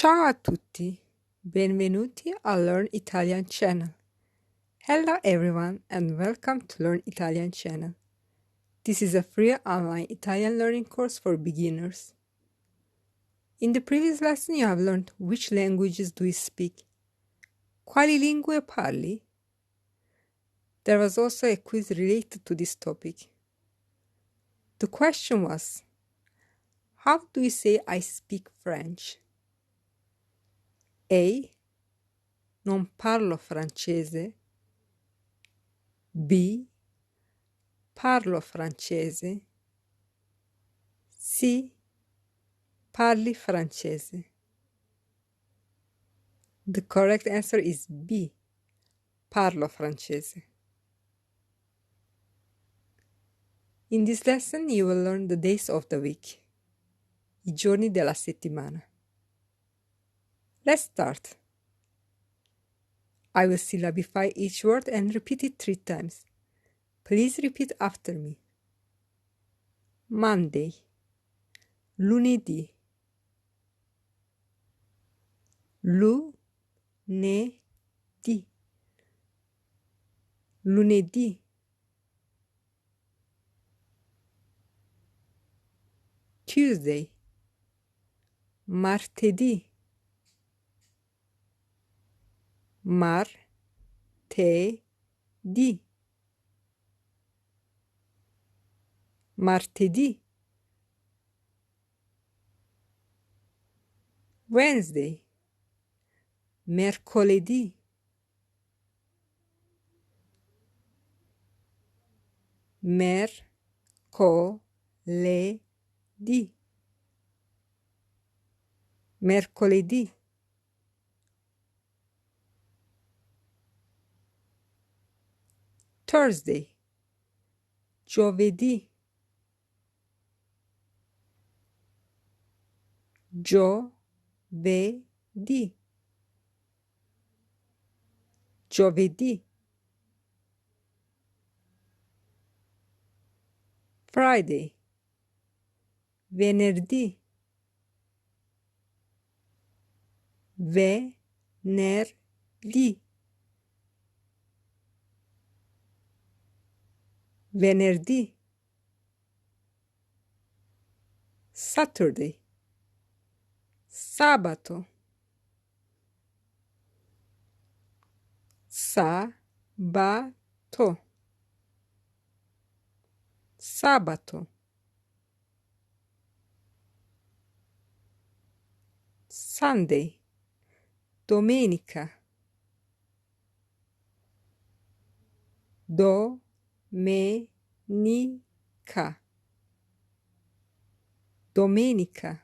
Ciao a tutti, benvenuti al Learn Italian channel. Hello everyone and welcome to Learn Italian channel. This is a free online Italian learning course for beginners. In the previous lesson you have learned which languages do you speak. Quali lingue parli? There was also a quiz related to this topic. The question was, how do you say I speak French? A. Non parlo francese. B. Parlo francese. C. Parli francese. The correct answer is B. Parlo francese. In this lesson you will learn the days of the week. I giorni della settimana. Let's start. I will syllabify each word and repeat it 3 times. Please repeat after me. Monday, lunedì, lunedì, lunedì, Tuesday, martedì, martedì, martedì, Wednesday, mercoledì, mercoledì, mercoledì, Thursday, giovedì, giovedì, giovedì, Friday, venerdì, venerdì, venerdì, Saturday, sabato, sabato, sabato, Sunday, domenica, domenica, domenica,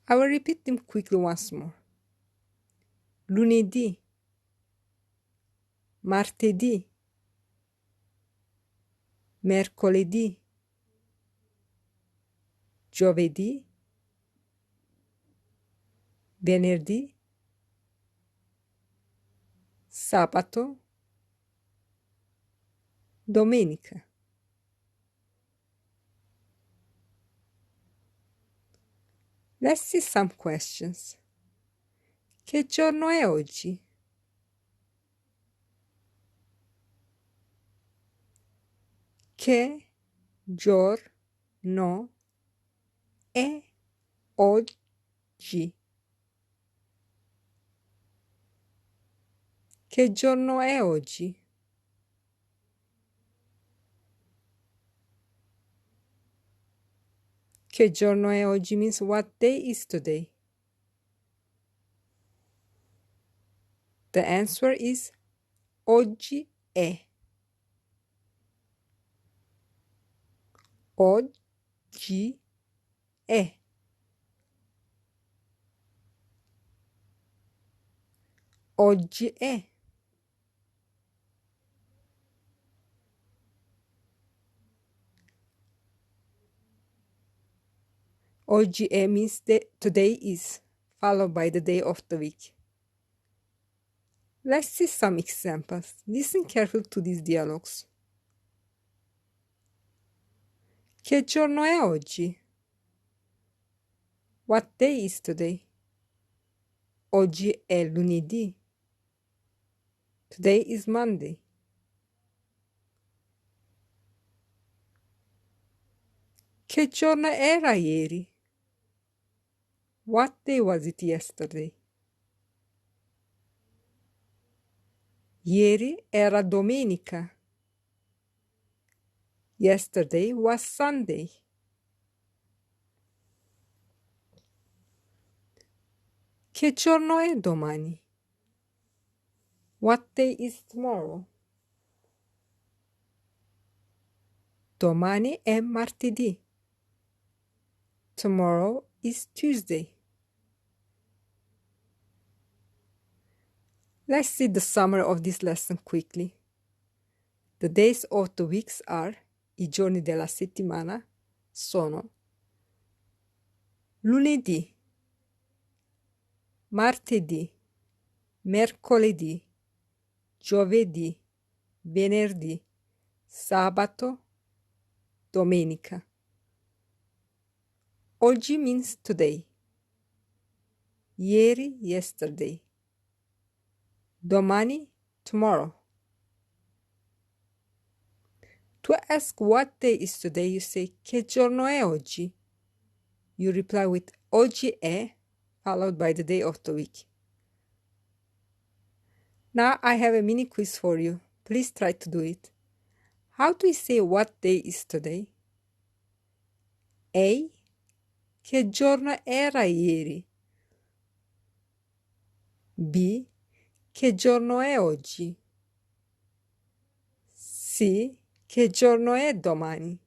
I will repeat them quickly once more. Lunedì, martedì, mercoledì, giovedì, venerdì, sabato, domenica. Let's see some questions. Che giorno è oggi? Che giorno è oggi? Che giorno è oggi? Che giorno è oggi means what day is today? The answer is oggi è. Oggi è. Oggi è. Oggi è means that today is, followed by the day of the week. Let's see some examples. Listen carefully to these dialogues. Che giorno è oggi? What day is today? Oggi è lunedì. Today is Monday. Che giorno era ieri? What day was it yesterday? Ieri era domenica. Yesterday was Sunday. Che giorno è domani? What day is tomorrow? Domani è martedì. Tomorrow is Tuesday. Let's see the summary of this lesson quickly. The days of the weeks are, i giorni della settimana sono lunedì, martedì, mercoledì, giovedì, venerdì, sabato, domenica. Oggi means today. Ieri, yesterday. Domani, tomorrow. To ask what day is today, you say che giorno è oggi? You reply with oggi è, followed by the day of the week. Now I have a mini quiz for you. Please try to do it. How do you say what day is today? A. Che giorno era ieri? B. Che giorno è oggi? C. Che giorno è domani?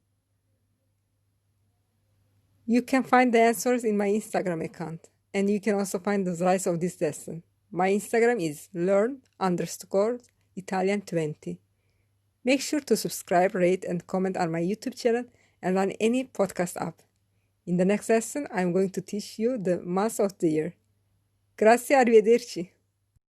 You can find the answers in my Instagram account, and you can also find the slides of this lesson. My Instagram is learn_Italian20. Make sure to subscribe, rate, and comment on my YouTube channel and on any podcast app. In the next lesson, I'm going to teach you the months of the year. Grazie, arrivederci.